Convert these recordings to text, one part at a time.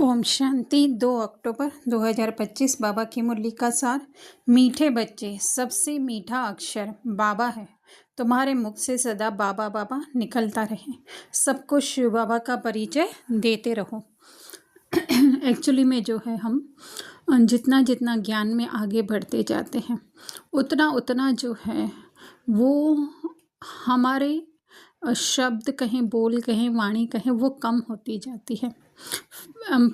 ओम शांति। 2 अक्टूबर 2025 बाबा की मुरली का सार। मीठे बच्चे, सबसे मीठा अक्षर बाबा है। तुम्हारे मुख से सदा बाबा बाबा निकलता रहे। सबको शिव बाबा का परिचय देते रहो। एक्चुअली में जो है हम जितना जितना ज्ञान में आगे बढ़ते जाते हैं उतना उतना जो है वो हमारे शब्द कहें, बोल कहें, वाणी कहें, वो कम होती जाती है।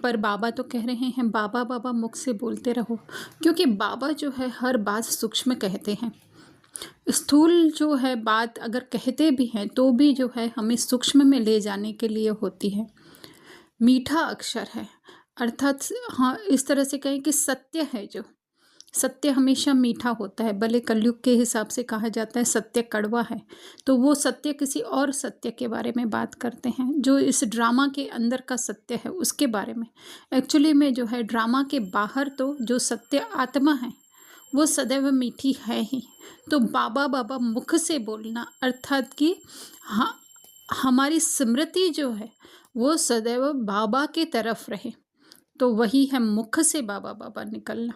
पर बाबा तो कह रहे हैं बाबा बाबा मुख से बोलते रहो, क्योंकि बाबा जो है हर बात सूक्ष्म कहते हैं। स्थूल जो है बात अगर कहते भी हैं तो भी जो है हमें सूक्ष्म में ले जाने के लिए होती है। मीठा अक्षर है, अर्थात हाँ इस तरह से कहें कि सत्य है। जो सत्य हमेशा मीठा होता है, भले कलयुग के हिसाब से कहा जाता है सत्य कड़वा है, तो वो सत्य किसी और सत्य के बारे में बात करते हैं। जो इस ड्रामा के अंदर का सत्य है उसके बारे में। एक्चुअली में जो है ड्रामा के बाहर तो जो सत्य आत्मा है वो सदैव मीठी है ही। तो बाबा बाबा मुख से बोलना, अर्थात कि हाँ हमारी स्मृति जो है वो सदैव बाबा की तरफ रहे, तो वही है मुख से बाबा बाबा निकलना।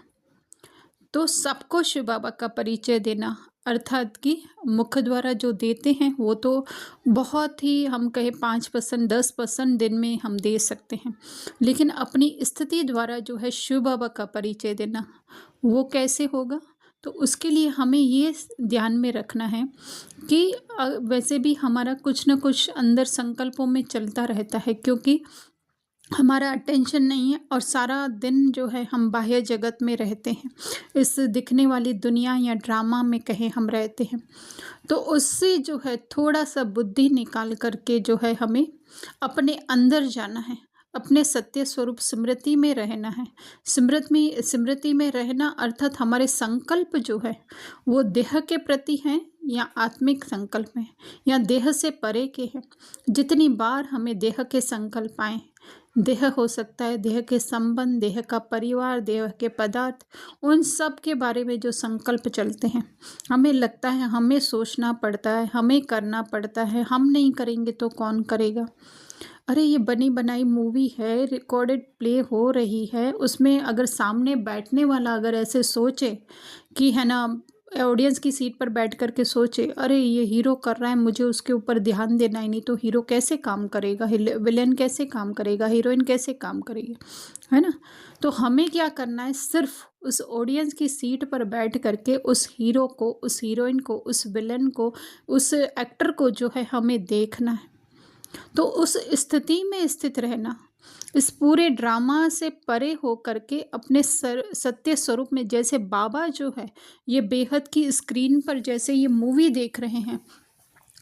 तो सबको शिव बाबा का परिचय देना, अर्थात कि मुख द्वारा जो देते हैं वो तो बहुत ही, हम कहें 5% 10% दिन में हम दे सकते हैं, लेकिन अपनी स्थिति द्वारा जो है शिव बाबा का परिचय देना वो कैसे होगा। तो उसके लिए हमें ये ध्यान में रखना है कि वैसे भी हमारा कुछ न कुछ अंदर संकल्पों में चलता रहता है, क्योंकि हमारा अटेंशन नहीं है और सारा दिन जो है हम बाह्य जगत में रहते हैं, इस दिखने वाली दुनिया या ड्रामा में कहें हम रहते हैं। तो उससे जो है थोड़ा सा बुद्धि निकाल करके जो है हमें अपने अंदर जाना है, अपने सत्य स्वरूप स्मृति में रहना है। स्मृति में रहना अर्थात हमारे संकल्प जो है वो देह के प्रति हैं या आत्मिक संकल्प हैं या देह से परे के हैं। जितनी बार हमें देह के संकल्प आए, देह हो सकता है, देह के संबंध, देह का परिवार, देह के पदार्थ, उन सब के बारे में जो संकल्प चलते हैं, हमें लगता है हमें सोचना पड़ता है, हमें करना पड़ता है, हम नहीं करेंगे तो कौन करेगा। अरे ये बनी बनाई मूवी है, रिकॉर्डेड प्ले हो रही है, उसमें अगर सामने बैठने वाला अगर ऐसे सोचे कि है ना, ऑडियंस की सीट पर बैठ कर के सोचे अरे ये हीरो कर रहा है, मुझे उसके ऊपर ध्यान देना ही नहीं, तो हीरो कैसे काम करेगा, विलेन कैसे काम करेगा, हीरोइन कैसे काम करेगी, है ना। तो हमें क्या करना है, सिर्फ उस ऑडियंस की सीट पर बैठ करके उस हीरो को, उस हीरोइन को, उस विलेन को, उस एक्टर को जो है हमें देखना है। तो उस स्थिति में स्थित रहना, इस पूरे ड्रामा से परे हो करके अपने सत्य स्वरूप में, जैसे बाबा जो है ये बेहद की स्क्रीन पर जैसे ये मूवी देख रहे हैं,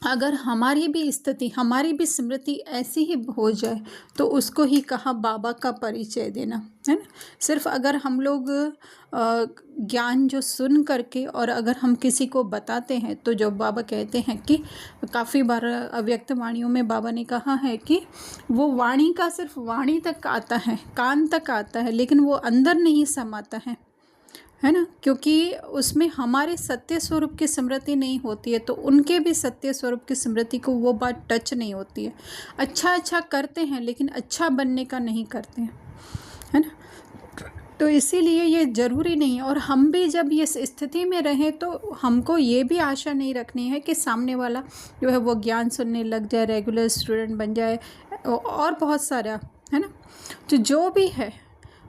अगर हमारी भी स्थिति, हमारी भी स्मृति ऐसी ही हो जाए तो उसको ही कहा बाबा का परिचय देना, है ना। सिर्फ अगर हम लोग ज्ञान जो सुन करके और अगर हम किसी को बताते हैं, तो जो बाबा कहते हैं कि काफ़ी बार अव्यक्त वाणियों में बाबा ने कहा है कि वो वाणी का सिर्फ वाणी तक आता है, कान तक आता है, लेकिन वो अंदर नहीं समाता है ना, क्योंकि उसमें हमारे सत्य स्वरूप की स्मृति नहीं होती है, तो उनके भी सत्य स्वरूप की स्मृति को वो बात टच नहीं होती है। अच्छा करते हैं लेकिन अच्छा बनने का नहीं करते हैं, है ना। तो इसीलिए ये ज़रूरी नहीं है। और हम भी जब ये स्थिति में रहें तो हमको ये भी आशा नहीं रखनी है कि सामने वाला जो है वो ज्ञान सुनने लग जाए, रेगुलर स्टूडेंट बन जाए और बहुत सारा, है ना। तो जो भी है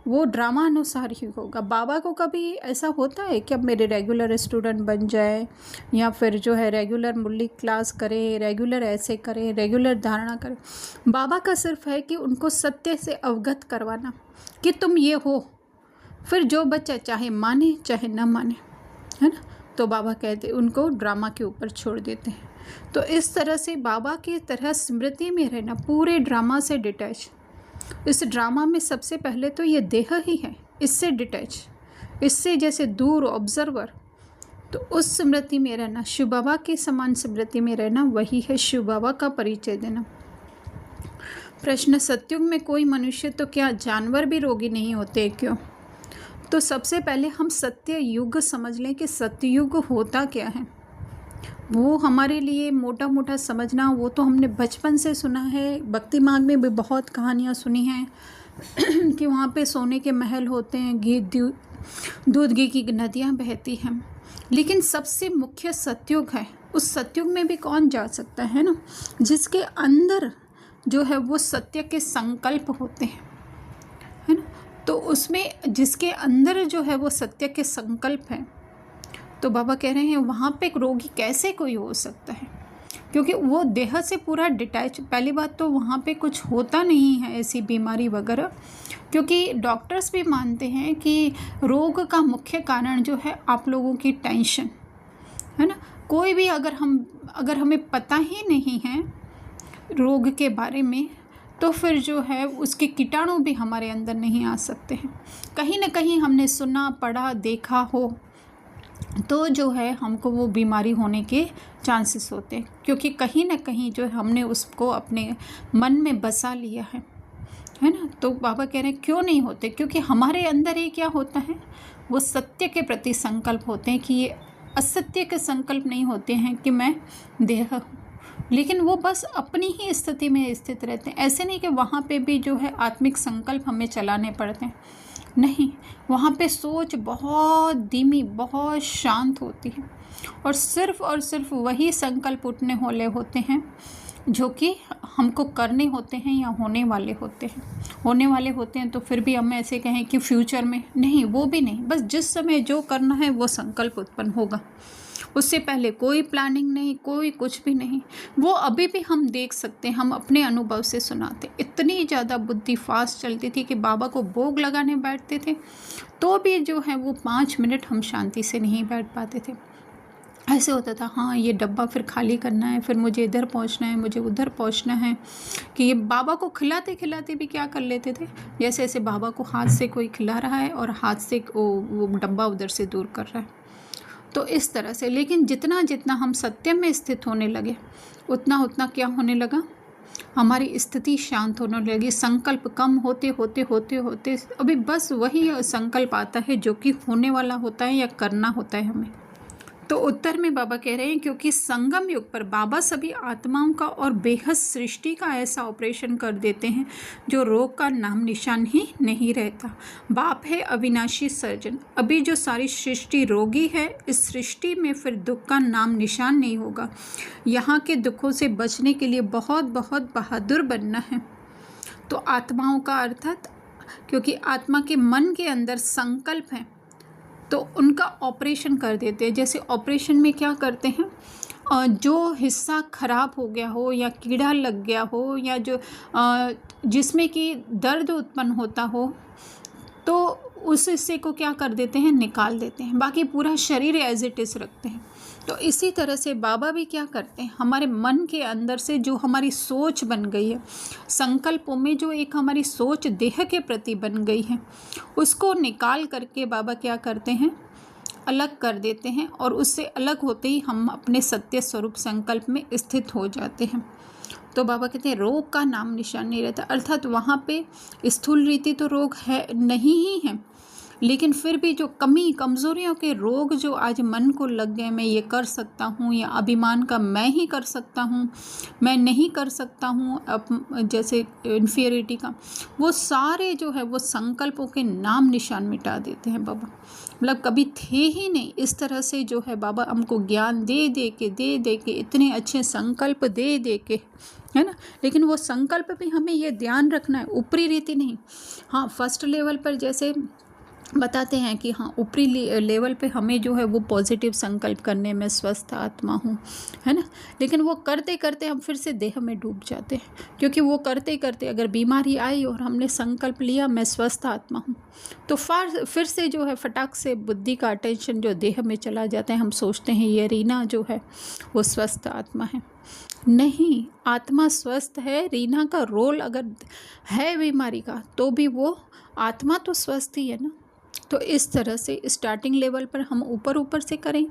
वो ड्रामा अनुसार ही होगा। बाबा को कभी ऐसा होता है कि अब मेरे रेगुलर स्टूडेंट बन जाए या फिर जो है रेगुलर मुरली क्लास करे, रेगुलर ऐसे करे, रेगुलर धारणा करे। बाबा का सिर्फ है कि उनको सत्य से अवगत करवाना कि तुम ये हो, फिर जो बच्चा चाहे माने चाहे न माने, है ना। तो बाबा कहते उनको ड्रामा के ऊपर छोड़ देते हैं। तो इस तरह से बाबा की तरह स्मृति में रहना, पूरे ड्रामा से डिटैच। इस ड्रामा में सबसे पहले तो ये देह ही है, इससे डिटैच, इससे जैसे दूर ऑब्जर्वर। तो उस स्मृति में रहना, शिव बाबा के समान स्मृति में रहना, वही है शिव बाबा का परिचय देना। प्रश्न, सतयुग में कोई मनुष्य तो क्या जानवर भी रोगी नहीं होते क्यों? तो सबसे पहले हम सत्य युग समझ लें कि सतयुग होता क्या है। वो हमारे लिए मोटा समझना, वो तो हमने बचपन से सुना है, भक्ति मार्ग में भी बहुत कहानियाँ सुनी हैं, कि वहाँ पे सोने के महल होते हैं, दूध घी की नदियाँ बहती हैं। लेकिन सबसे मुख्य सतयुग है। उस सतयुग में भी कौन जा सकता है ना, जिसके अंदर जो है वो सत्य के संकल्प होते हैं, है ना। तो उसमें जिसके अंदर जो है वो सत्य के संकल्प हैं, तो बाबा कह रहे हैं वहाँ पे रोगी कैसे कोई हो सकता है, क्योंकि वो देह से पूरा डिटैच। पहली बात तो वहाँ पे कुछ होता नहीं है ऐसी बीमारी वगैरह, क्योंकि डॉक्टर्स भी मानते हैं कि रोग का मुख्य कारण जो है आप लोगों की टेंशन, है ना। कोई भी अगर हमें पता ही नहीं है रोग के बारे में, तो फिर जो है उसके कीटाणु भी हमारे अंदर नहीं आ सकते हैं। कहीं ना कहीं हमने सुना, पढ़ा, देखा हो तो जो है हमको वो बीमारी होने के चांसेस होते हैं, क्योंकि कहीं ना कहीं जो हमने उसको अपने मन में बसा लिया है ना। तो बाबा कह रहे हैं क्यों नहीं होते, क्योंकि हमारे अंदर ही क्या होता है, वो सत्य के प्रति संकल्प होते हैं कि ये असत्य के संकल्प नहीं होते हैं कि मैं देह हूँ। लेकिन वो बस अपनी ही स्थिति में स्थित रहते हैं। ऐसे नहीं कि वहाँ पे भी जो है आत्मिक संकल्प हमें चलाने पड़ते हैं, नहीं। वहाँ पे सोच बहुत धीमी, बहुत शांत होती है, और सिर्फ वही संकल्प उठने वाले होते हैं जो कि हमको करने होते हैं या होने वाले होते हैं। तो फिर भी हम ऐसे कहें कि फ्यूचर में नहीं, वो भी नहीं, बस जिस समय जो करना है वो संकल्प उत्पन्न होगा। उससे पहले कोई प्लानिंग नहीं, कोई कुछ भी नहीं। वो अभी भी हम देख सकते हैं, हम अपने अनुभव से सुनाते। इतनी ज़्यादा बुद्धि फास्ट चलती थी कि बाबा को भोग लगाने बैठते थे तो भी जो है वो 5 मिनट हम शांति से नहीं बैठ पाते थे। ऐसे होता था, हाँ ये डब्बा फिर खाली करना है, फिर मुझे इधर पहुंचना है, मुझे उधर पहुंचना है। कि ये बाबा को खिलाते खिलाते भी क्या कर लेते थे, जैसे ऐसे बाबा को हाथ से कोई खिला रहा है और हाथ से वो डब्बा उधर से दूर कर रहा है। तो इस तरह से, लेकिन जितना जितना हम सत्य में स्थित होने लगे उतना उतना क्या होने लगा, हमारी स्थिति शांत होने लगी। संकल्प कम होते होते होते होते अभी बस वही संकल्प आता है जो कि होने वाला होता है या करना होता है हमें। तो उत्तर में बाबा कह रहे हैं क्योंकि संगम युग पर बाबा सभी आत्माओं का और बेहद सृष्टि का ऐसा ऑपरेशन कर देते हैं जो रोग का नाम निशान ही नहीं रहता। बाप है अविनाशी सर्जन। अभी जो सारी सृष्टि रोगी है, इस सृष्टि में फिर दुख का नाम निशान नहीं होगा। यहाँ के दुखों से बचने के लिए बहुत बहुत बहादुर बनना है। तो आत्माओं का अर्थात, क्योंकि आत्मा के मन के अंदर संकल्प है तो उनका ऑपरेशन कर देते हैं। जैसे ऑपरेशन में क्या करते हैं, जो हिस्सा खराब हो गया हो या कीड़ा लग गया हो या जो जिसमें कि दर्द उत्पन्न होता हो, तो उस हिस्से को क्या कर देते हैं, निकाल देते हैं, बाकी पूरा शरीर एज इट इज़ रखते हैं। तो इसी तरह से बाबा भी क्या करते हैं, हमारे मन के अंदर से जो हमारी सोच बन गई है, संकल्पों में जो एक हमारी सोच देह के प्रति बन गई है, उसको निकाल करके बाबा क्या करते हैं, अलग कर देते हैं। और उससे अलग होते ही हम अपने सत्य स्वरूप संकल्प में स्थित हो जाते हैं। तो बाबा कहते हैं रोग का नाम निशान नहीं रहता, अर्थात वहाँ पे स्थूल रीति तो रोग है नहीं ही है, लेकिन फिर भी जो कमज़ोरियों के रोग जो आज मन को लग गए, मैं ये कर सकता हूँ, या अभिमान का मैं ही कर सकता हूँ, मैं नहीं कर सकता हूँ, अब जैसे इन्फीरियरिटी का, वो सारे जो है वो संकल्पों के नाम निशान मिटा देते हैं बाबा। मतलब कभी थे ही नहीं। इस तरह से जो है बाबा हमको ज्ञान दे दे के इतने अच्छे संकल्प दे के, है ना। लेकिन वो संकल्प भी हमें ये ध्यान रखना है, ऊपरी रीति नहीं। हाँ, फर्स्ट लेवल पर जैसे बताते हैं कि हाँ ऊपरी लेवल पे हमें जो है वो पॉजिटिव संकल्प करने में स्वस्थ आत्मा हूँ, है ना। लेकिन वो करते करते हम फिर से देह में डूब जाते हैं, क्योंकि वो करते करते अगर बीमारी आई और हमने संकल्प लिया मैं स्वस्थ आत्मा हूँ, तो फिर से जो है फटाक से बुद्धि का अटेंशन जो देह में चला जाता है। हम सोचते हैं ये रीना जो है वो स्वस्थ आत्मा है। नहीं, आत्मा स्वस्थ है। रीना का रोल अगर है बीमारी का तो भी वो आत्मा तो स्वस्थ ही है ना। तो इस तरह से स्टार्टिंग लेवल पर हम ऊपर से करें,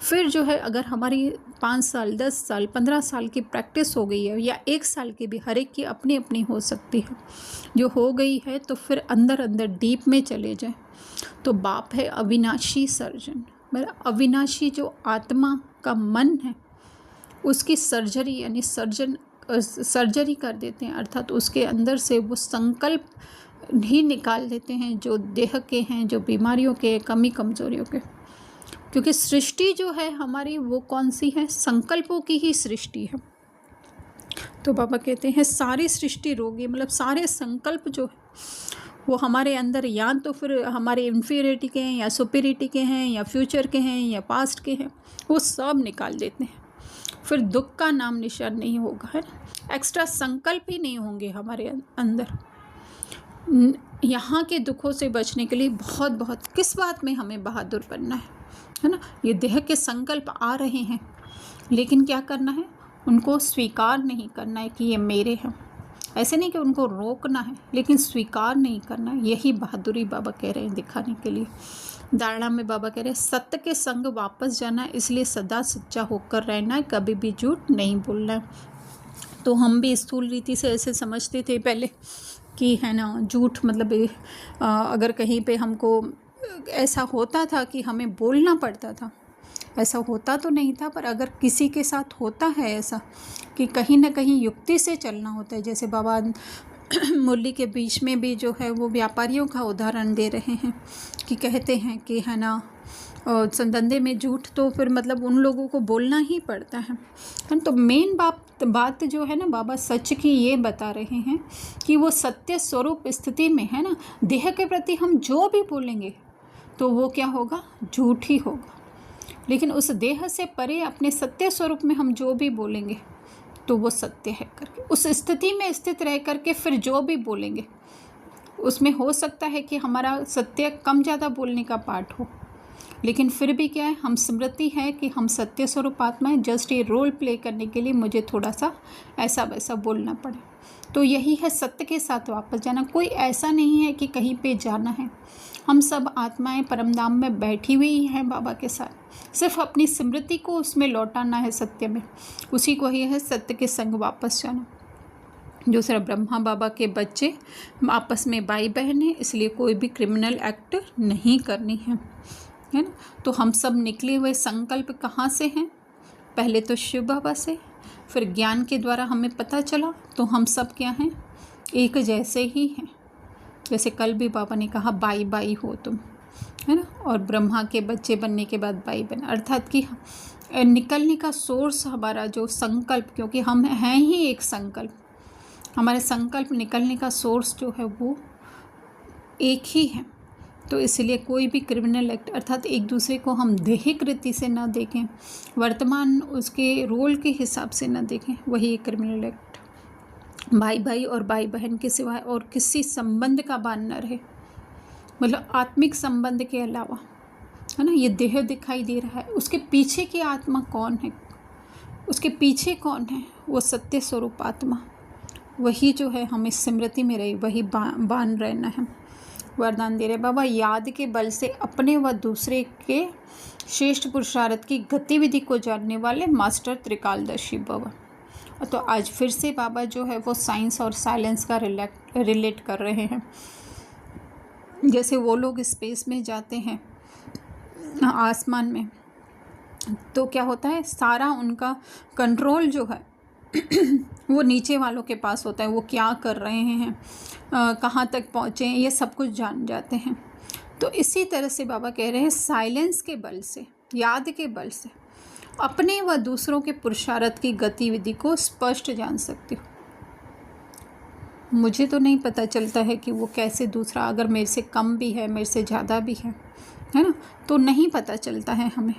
फिर जो है अगर हमारी 5 साल 10 साल 15 साल की प्रैक्टिस हो गई है, या 1 साल की भी, हर एक की अपनी अपनी हो सकती है, जो हो गई है, तो फिर अंदर अंदर डीप में चले जाए। तो बाप है अविनाशी सर्जन, मतलब अविनाशी जो आत्मा का मन है उसकी सर्जरी यानी सर्जरी कर देते हैं, अर्थात उसके अंदर से वो संकल्प ही निकाल देते हैं, जो देह के हैं, जो बीमारियों के, कमी कमजोरियों के। क्योंकि सृष्टि जो है हमारी वो कौन सी है? संकल्पों की ही सृष्टि है। तो बाबा कहते हैं सारी सृष्टि रोगी, मतलब सारे संकल्प जो है वो हमारे अंदर या तो फिर हमारे इन्फीरियरिटी के हैं, या सुपीरियरिटी के हैं, या फ्यूचर के हैं, या पास्ट के हैं, वो सब निकाल देते हैं। फिर दुख का नाम निशान नहीं होगा, है ना। एक्स्ट्रा संकल्प ही नहीं होंगे हमारे अंदर। यहाँ के दुखों से बचने के लिए बहुत बहुत किस बात में हमें बहादुर बनना है ना। ये देह के संकल्प आ रहे हैं, लेकिन क्या करना है? उनको स्वीकार नहीं करना है कि ये मेरे हैं। ऐसे नहीं कि उनको रोकना है, लेकिन स्वीकार नहीं करना है। यही बहादुरी बाबा कह रहे हैं दिखाने के लिए। धारणा में बाबा कह रहे हैं सत्य के संग वापस जाना है, इसलिए सदा सच्चा होकर रहना है, कभी भी झूठ नहीं बोलना है। तो हम भी स्थूल रीति से ऐसे समझते थे पहले कि है ना, झूठ मतलब अगर कहीं पे हमको ऐसा होता था कि हमें बोलना पड़ता था, ऐसा होता तो नहीं था, पर अगर किसी के साथ होता है ऐसा कि कहीं ना कहीं युक्ति से चलना होता है, जैसे बाबा मुरली के बीच में भी जो है वो व्यापारियों का उदाहरण दे रहे हैं कि कहते हैं कि है ना धंधे में झूठ, तो फिर मतलब उन लोगों को बोलना ही पड़ता है। तो मेन बात जो है ना, बाबा सच की ये बता रहे हैं कि वो सत्य स्वरूप स्थिति में है ना, देह के प्रति हम जो भी बोलेंगे तो वो क्या होगा? झूठ ही होगा। लेकिन उस देह से परे अपने सत्य स्वरूप में हम जो भी बोलेंगे तो वो सत्य है करके, उस स्थिति में स्थित रह करके फिर जो भी बोलेंगे उसमें हो सकता है कि हमारा सत्य कम ज़्यादा बोलने का पार्ट हो, लेकिन फिर भी क्या है, हम स्मृति है कि हम सत्य स्वरूप आत्मा है। जस्ट ये रोल प्ले करने के लिए मुझे थोड़ा सा ऐसा वैसा बोलना पड़े। तो यही है सत्य के साथ वापस जाना। कोई ऐसा नहीं है कि कहीं पे जाना है, हम सब आत्माएं परमधाम में बैठी हुई हैं बाबा के साथ, सिर्फ अपनी स्मृति को उसमें लौटाना है सत्य में। उसी को ही है सत्य के संग वापस जाना। दूसरा, ब्रह्मा बाबा के बच्चे आपस में भाई बहन हैं, इसलिए कोई भी क्रिमिनल एक्ट नहीं करनी है ना। तो हम सब निकले हुए संकल्प कहाँ से हैं? पहले तो शिव बाबा से, फिर ज्ञान के द्वारा हमें पता चला तो हम सब क्या हैं? एक जैसे ही हैं। जैसे कल भी बाबा ने कहा बाई बाई हो तुम, है ना। और ब्रह्मा के बच्चे बनने के बाद बाई बन, अर्थात कि निकलने का सोर्स हमारा जो संकल्प, क्योंकि हम हैं ही एक संकल्प, हमारे संकल्प निकलने का सोर्स जो है वो एक ही है। तो इसलिए कोई भी क्रिमिनल एक्ट, अर्थात एक दूसरे को हम दैहिक रीति से ना देखें, वर्तमान उसके रोल के हिसाब से ना देखें, वही एक क्रिमिनल एक्ट। भाई भाई और भाई बहन के सिवाय और किसी संबंध का बान न रहे, मतलब आत्मिक संबंध के अलावा, है ना। ये देह दिखाई दे रहा है, उसके पीछे की आत्मा कौन है? उसके पीछे कौन है? वो सत्य स्वरूप आत्मा, वही जो है हमें स्मृति में रही, वही बान रहना है। वरदान दे रहे बाबा, याद के बल से अपने व दूसरे के श्रेष्ठ पुरुषार्थ की गतिविधि को जानने वाले मास्टर त्रिकालदर्शी बाबा। तो आज फिर से बाबा जो है वो साइंस और साइलेंस का रिलेट कर रहे हैं। जैसे वो लोग स्पेस में जाते हैं, आसमान में, तो क्या होता है, सारा उनका कंट्रोल जो है वो नीचे वालों के पास होता है। वो क्या कर रहे हैं, कहाँ तक पहुँचे हैं, ये सब कुछ जान जाते हैं। तो इसी तरह से बाबा कह रहे हैं साइलेंस के बल से, याद के बल से अपने व दूसरों के पुरुषार्थ की गतिविधि को स्पष्ट जान सकते हो। मुझे तो नहीं पता चलता है कि वो कैसे, दूसरा अगर मेरे से कम भी है, मेरे से ज़्यादा भी है ना, तो नहीं पता चलता है हमें।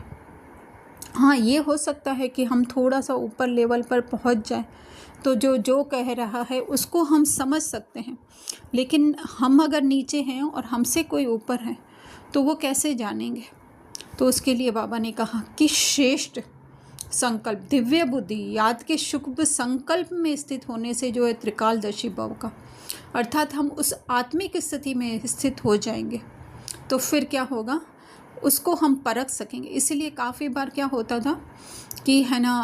हाँ, ये हो सकता है कि हम थोड़ा सा ऊपर लेवल पर पहुंच जाएं तो जो कह रहा है उसको हम समझ सकते हैं, लेकिन हम अगर नीचे हैं और हमसे कोई ऊपर है तो वो कैसे जानेंगे। तो उसके लिए बाबा ने कहा कि श्रेष्ठ संकल्प, दिव्य बुद्धि, याद के शुभ संकल्प में स्थित होने से जो है त्रिकालदर्शी भाव का, अर्थात हम उस आत्मिक स्थिति में स्थित हो जाएंगे। तो फिर क्या होगा, उसको हम परख सकेंगे। इसीलिए काफ़ी बार क्या होता था कि है ना,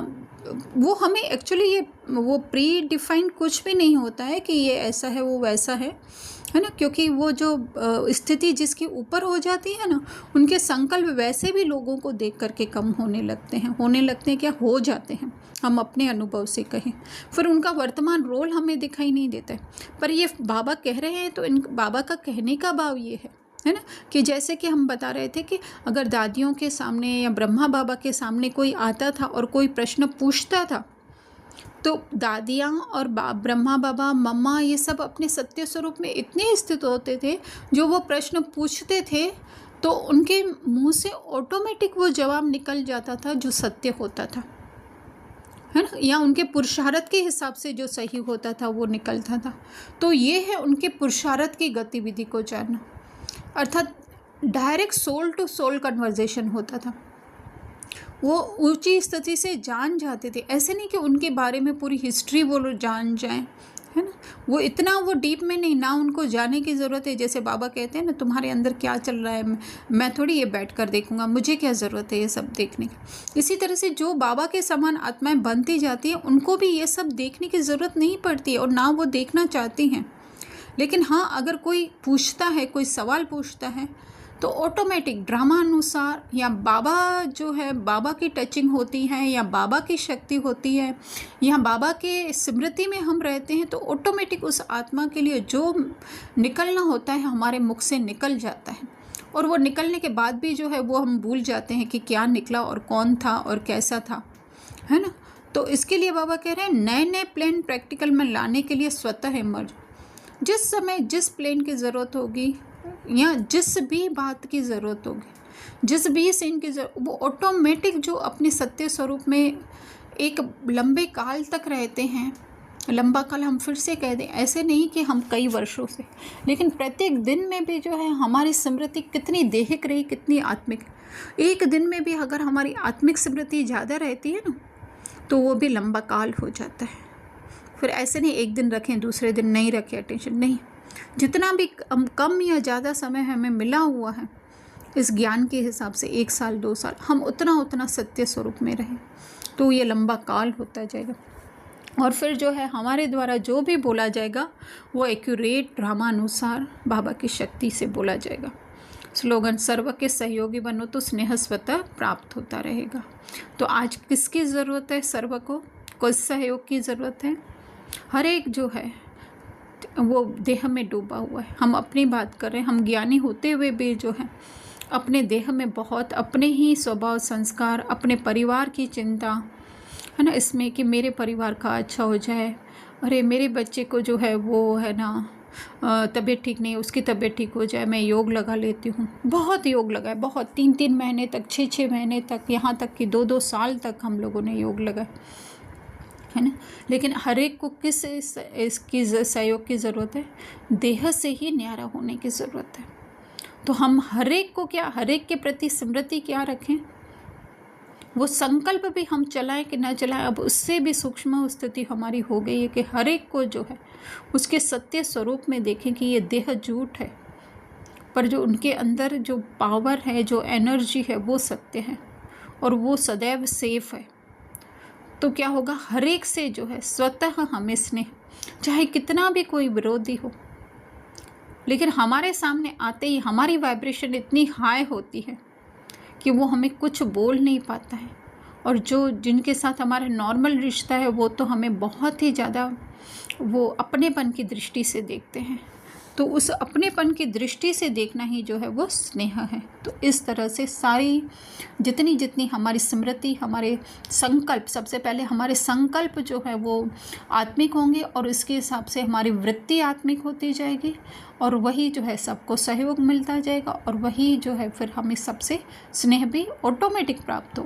वो हमें एक्चुअली ये वो प्री डिफाइंड कुछ भी नहीं होता है कि ये ऐसा है वो वैसा है, है ना, क्योंकि वो जो स्थिति जिसके ऊपर हो जाती है ना, उनके संकल्प वैसे भी लोगों को देख करके कम होने लगते हैं क्या, हो जाते हैं, हम अपने अनुभव से कहें। फिर उनका वर्तमान रोल हमें दिखाई नहीं देता है। पर ये बाबा कह रहे हैं तो इन बाबा का कहने का भाव ये है ना, कि जैसे कि हम बता रहे थे कि अगर दादियों के सामने या ब्रह्मा बाबा के सामने कोई आता था और कोई प्रश्न पूछता था, तो दादियाँ और ब्रह्मा बाबा, मम्मा, ये सब अपने सत्य स्वरूप में इतने स्थित होते थे, जो वो प्रश्न पूछते थे तो उनके मुंह से ऑटोमेटिक वो जवाब निकल जाता था जो सत्य होता था, है ना, या उनके पुरुषार्थ के हिसाब से जो सही होता था वो निकलता था। तो ये है उनके पुरुषार्थ की गतिविधि को जानना, अर्थात direct soul to soul conversation होता था। वो ऊंची स्थिति से जान जाते थे, ऐसे नहीं कि उनके बारे में पूरी हिस्ट्री वो लोग जान जाएं, है ना, वो इतना वो डीप में नहीं, ना उनको जाने की ज़रूरत है। जैसे बाबा कहते हैं ना, तुम्हारे अंदर क्या चल रहा है मैं थोड़ी ये बैठ कर देखूंगा, मुझे क्या ज़रूरत है ये सब देखने की। इसी तरह से जो बाबा के समान आत्माएं बनती जाती हैं, उनको भी ये सब देखने की ज़रूरत नहीं पड़ती है और ना वो देखना चाहती हैं। लेकिन हाँ, अगर कोई पूछता है, कोई सवाल पूछता है, तो ऑटोमेटिक ड्रामा अनुसार, या बाबा जो है, बाबा की टचिंग होती है, या बाबा की शक्ति होती है, या बाबा के स्मृति में हम रहते हैं, तो ऑटोमेटिक उस आत्मा के लिए जो निकलना होता है हमारे मुख से निकल जाता है। और वो निकलने के बाद भी जो है वो हम भूल जाते हैं कि क्या निकला और कौन था और कैसा था, है ना। तो इसके लिए बाबा कह रहे हैं, नए नए प्लेन प्रैक्टिकल में लाने के लिए स्वतः इमर्ज। जिस समय जिस प्लेन की ज़रूरत होगी, या जिस भी बात की ज़रूरत होगी, जिस भी सीन की ज़रूरत, वो ऑटोमेटिक जो अपने सत्य स्वरूप में एक लंबे काल तक रहते हैं। लंबा काल हम फिर से कह दें, ऐसे नहीं कि हम कई वर्षों से, लेकिन प्रत्येक दिन में भी जो है हमारी स्मृति कितनी देहिक रही, कितनी आत्मिक। एक दिन में भी अगर हमारी आत्मिक स्मृति ज़्यादा रहती है ना, तो वो भी लंबा काल हो जाता है। फिर ऐसे नहीं एक दिन रखें दूसरे दिन नहीं रखें अटेंशन, नहीं, जितना भी कम या ज़्यादा समय हमें मिला हुआ है इस ज्ञान के हिसाब से, 1 साल 2 साल, हम उतना सत्य स्वरूप में रहें, तो ये लंबा काल होता जाएगा। और फिर जो है हमारे द्वारा जो भी बोला जाएगा वो एक्यूरेट ड्रामानुसार बाबा की शक्ति से बोला जाएगा। स्लोगन, सर्व के सहयोगी बनो तो स्नेह स्वतः प्राप्त होता रहेगा। तो आज किसकी ज़रूरत है? सर्व को किस सहयोग की ज़रूरत है? हर एक जो है वो देह में डूबा हुआ है। हम अपनी बात कर रहे हैं, हम ज्ञानी होते हुए भी जो है अपने देह में बहुत अपने ही स्वभाव संस्कार, अपने परिवार की चिंता, है ना, इसमें कि मेरे परिवार का अच्छा हो जाए, अरे मेरे बच्चे को जो है वो है ना तबीयत ठीक नहीं, उसकी तबीयत ठीक हो जाए, मैं योग लगा लेती हूँ। बहुत योग लगाए, बहुत 3-3 महीने तक, 6-6 महीने तक, यहाँ तक कि 2-2 साल तक हम लोगों ने योग लगाए, है ना। लेकिन हर एक को किस इसकी सहयोग की ज़रूरत है? देह से ही न्यारा होने की ज़रूरत है। तो हम हर एक को क्या, हर एक के प्रति स्मृति क्या रखें, वो संकल्प भी हम चलाएं कि ना चलाएं, अब उससे भी सूक्ष्म स्थिति हमारी हो गई है कि हर एक को जो है उसके सत्य स्वरूप में देखें कि ये देह झूठ है, पर जो उनके अंदर जो पावर है, जो एनर्जी है, वो सत्य है और वो सदैव सेफ है। तो क्या होगा, हर एक से जो है स्वतः हमें स्नेह, चाहे कितना भी कोई विरोधी हो, लेकिन हमारे सामने आते ही हमारी वाइब्रेशन इतनी हाई होती है कि वो हमें कुछ बोल नहीं पाता है। और जो जिनके साथ हमारा नॉर्मल रिश्ता है वो तो हमें बहुत ही ज़्यादा वो अपनेपन की दृष्टि से देखते हैं। तो उस अपनेपन की दृष्टि से देखना ही जो है वो स्नेह है। तो इस तरह से सारी जितनी हमारी स्मृति, हमारे संकल्प, सबसे पहले हमारे संकल्प जो है वो आत्मिक होंगे और इसके हिसाब से हमारी वृत्ति आत्मिक होती जाएगी और वही जो है सबको सहयोग मिलता जाएगा और वही जो है फिर हमें सबसे स्नेह भी ऑटोमेटिक प्राप्त होगा।